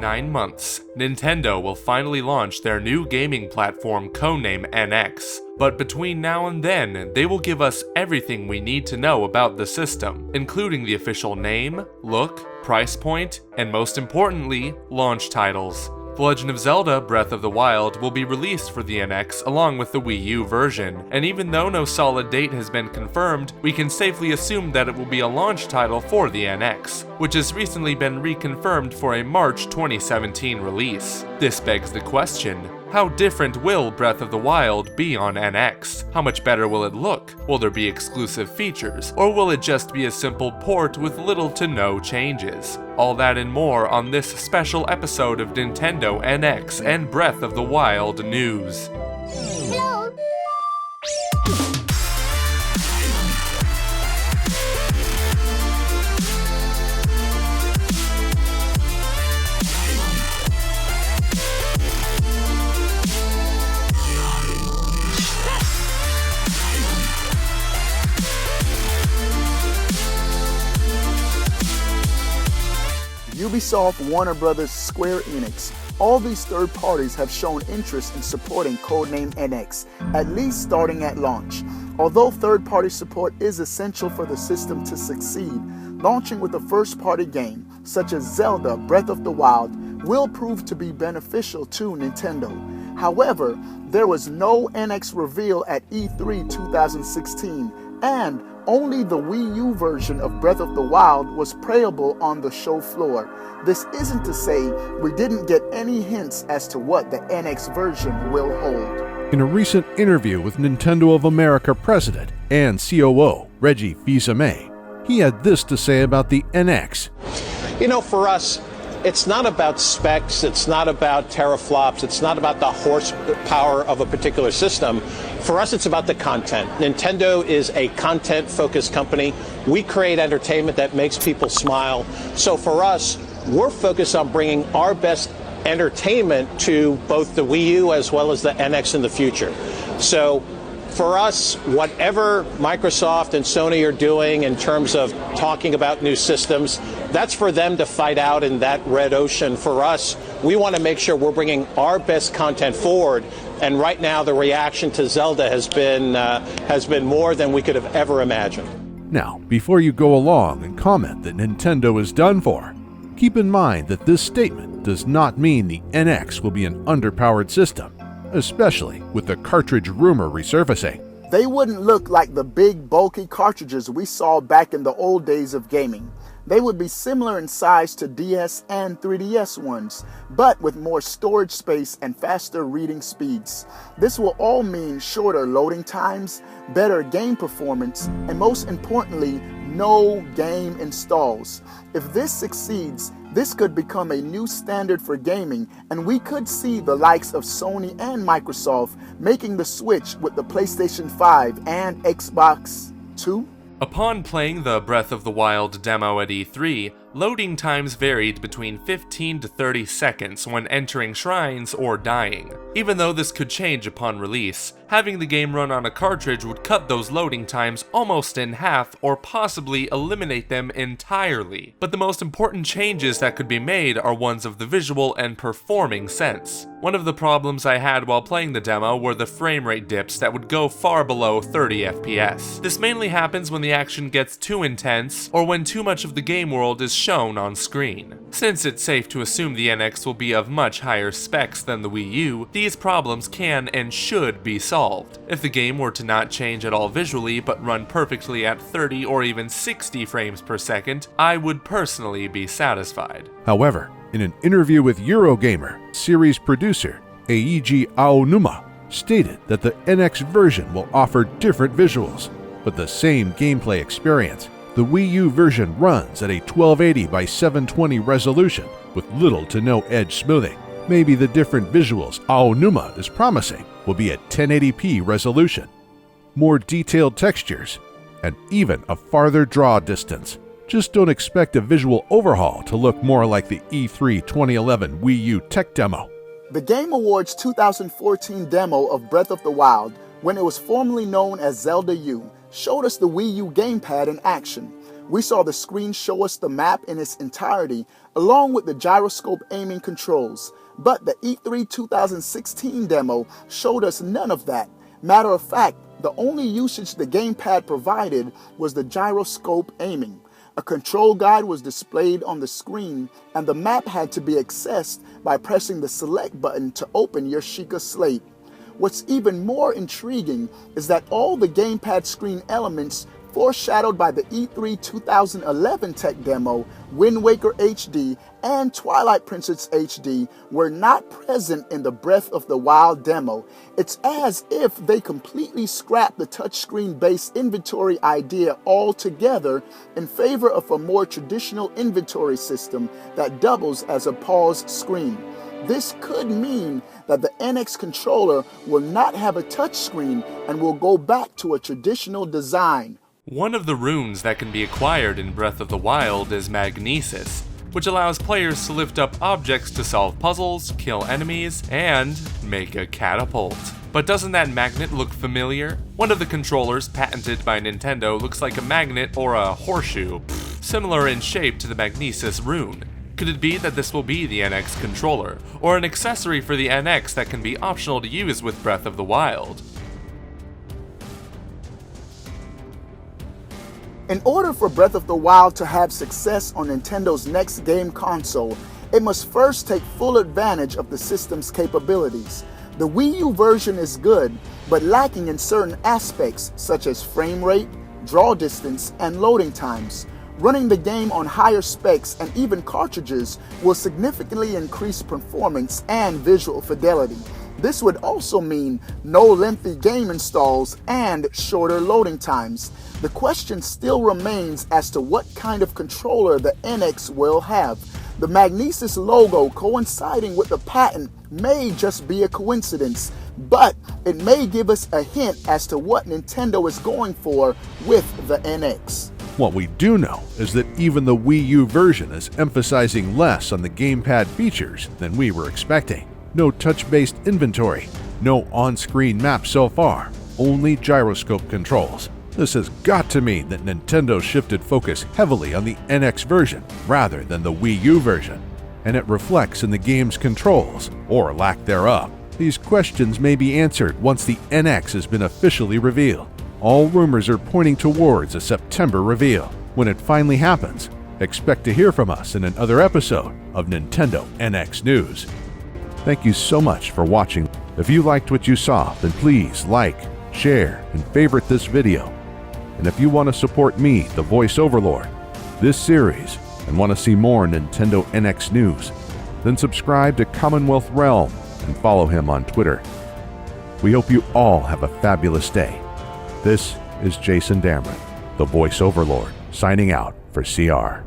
9 months, Nintendo will finally launch their new gaming platform codename NX. But between now and then, they will give us everything we need to know about the system, including the official name, look, price point, and most importantly, launch titles. The Legend of Zelda Breath of the Wild will be released for the NX along with the Wii U version, and even though no solid date has been confirmed, we can safely assume that it will be a launch title for the NX, which has recently been reconfirmed for a March 2017 release. This begs the question, how different will Breath of the Wild be on NX? How much better will it look? Will there be exclusive features? Or will it just be a simple port with little to no changes? All that and more on this special episode of Nintendo NX and Breath of the Wild news. Ubisoft, Warner Bros., Square Enix, all these third parties have shown interest in supporting codename NX, at least starting at launch. Although third-party support is essential for the system to succeed, launching with a first-party game, such as Zelda Breath of the Wild, will prove to be beneficial to Nintendo. However, there was no NX reveal at E3 2016, and only the Wii U version of Breath of the Wild was playable on the show floor. This isn't to say we didn't get any hints as to what the NX version will hold. In a recent interview with Nintendo of America President and COO Reggie Fils-Aimé, he had this to say about the NX. You know, for us, it's not about specs, it's not about teraflops, it's not about the horsepower of a particular system. For us, it's about the content. Nintendo is a content-focused company. We create entertainment that makes people smile. So for us, we're focused on bringing our best entertainment to both the Wii U as well as the NX in the future. So for us, whatever Microsoft and Sony are doing in terms of talking about new systems, that's for them to fight out in that red ocean. For us, we want to make sure we're bringing our best content forward. And right now, the reaction to Zelda has been more than we could have ever imagined. Now, before you go along and comment that Nintendo is done for, keep in mind that this statement does not mean the NX will be an underpowered system, especially with the cartridge rumor resurfacing. They wouldn't look like the big, bulky cartridges we saw back in the old days of gaming. They would be similar in size to DS and 3DS ones, but with more storage space and faster reading speeds. This will all mean shorter loading times, better game performance, and most importantly, no game installs. If this succeeds, this could become a new standard for gaming, and we could see the likes of Sony and Microsoft making the switch with the PlayStation 5 and Xbox 2. Upon playing the Breath of the Wild demo at E3, loading times varied between 15 to 30 seconds when entering shrines or dying. Even though this could change upon release, having the game run on a cartridge would cut those loading times almost in half or possibly eliminate them entirely. But the most important changes that could be made are ones of the visual and performing sense. One of the problems I had while playing the demo were the frame rate dips that would go far below 30 FPS. This mainly happens when the action gets too intense or when too much of the game world is shown on screen. Since it's safe to assume the NX will be of much higher specs than the Wii U, these problems can and should be solved. If the game were to not change at all visually but run perfectly at 30 or even 60 frames per second, I would personally be satisfied. However, in an interview with Eurogamer, series producer Eiji Aonuma stated that the NX version will offer different visuals, but the same gameplay experience. The Wii U version runs at a 1280 by 720 resolution with little to no edge smoothing. Maybe the different visuals Aonuma is promising will be at 1080p resolution, more detailed textures, and even a farther draw distance. Just don't expect a visual overhaul to look more like the E3 2011 Wii U tech demo. The Game Awards 2014 demo of Breath of the Wild, when it was formerly known as Zelda U, showed us the Wii U gamepad in action. We saw the screen show us the map in its entirety, along with the gyroscope aiming controls. But the E3 2016 demo showed us none of that. Matter of fact, the only usage the gamepad provided was the gyroscope aiming. A control guide was displayed on the screen, and the map had to be accessed by pressing the select button to open your Sheikah slate. What's even more intriguing is that all the gamepad screen elements foreshadowed by the E3 2011 tech demo, Wind Waker HD, and Twilight Princess HD were not present in the Breath of the Wild demo. It's as if they completely scrapped the touchscreen-based inventory idea altogether in favor of a more traditional inventory system that doubles as a pause screen. This could mean that the NX controller will not have a touchscreen and will go back to a traditional design. One of the runes that can be acquired in Breath of the Wild is Magnesis, which allows players to lift up objects to solve puzzles, kill enemies, and make a catapult. But doesn't that magnet look familiar? One of the controllers patented by Nintendo looks like a magnet or a horseshoe, similar in shape to the Magnesis rune. Could it be that this will be the NX controller, or an accessory for the NX that can be optional to use with Breath of the Wild? In order for Breath of the Wild to have success on Nintendo's next game console, it must first take full advantage of the system's capabilities. The Wii U version is good, but lacking in certain aspects such as frame rate, draw distance, and loading times. Running the game on higher specs and even cartridges will significantly increase performance and visual fidelity. This would also mean no lengthy game installs and shorter loading times. The question still remains as to what kind of controller the NX will have. The Magnesis logo coinciding with the patent may just be a coincidence, but it may give us a hint as to what Nintendo is going for with the NX. What we do know is that even the Wii U version is emphasizing less on the gamepad features than we were expecting. No touch-based inventory, no on-screen map so far, only gyroscope controls. This has got to mean that Nintendo shifted focus heavily on the NX version rather than the Wii U version, and it reflects in the game's controls, or lack thereof. These questions may be answered once the NX has been officially revealed. All rumors are pointing towards a September reveal. When it finally happens, expect to hear from us in another episode of Nintendo NX News. Thank you so much for watching. If you liked what you saw, then please like, share, and favorite this video. And if you want to support me, the Voice Overlord, this series, and want to see more Nintendo NX News, then subscribe to Commonwealth Realm and follow him on Twitter. We hope you all have a fabulous day. This is Jason Dameron, the Voice Overlord, signing out for CR.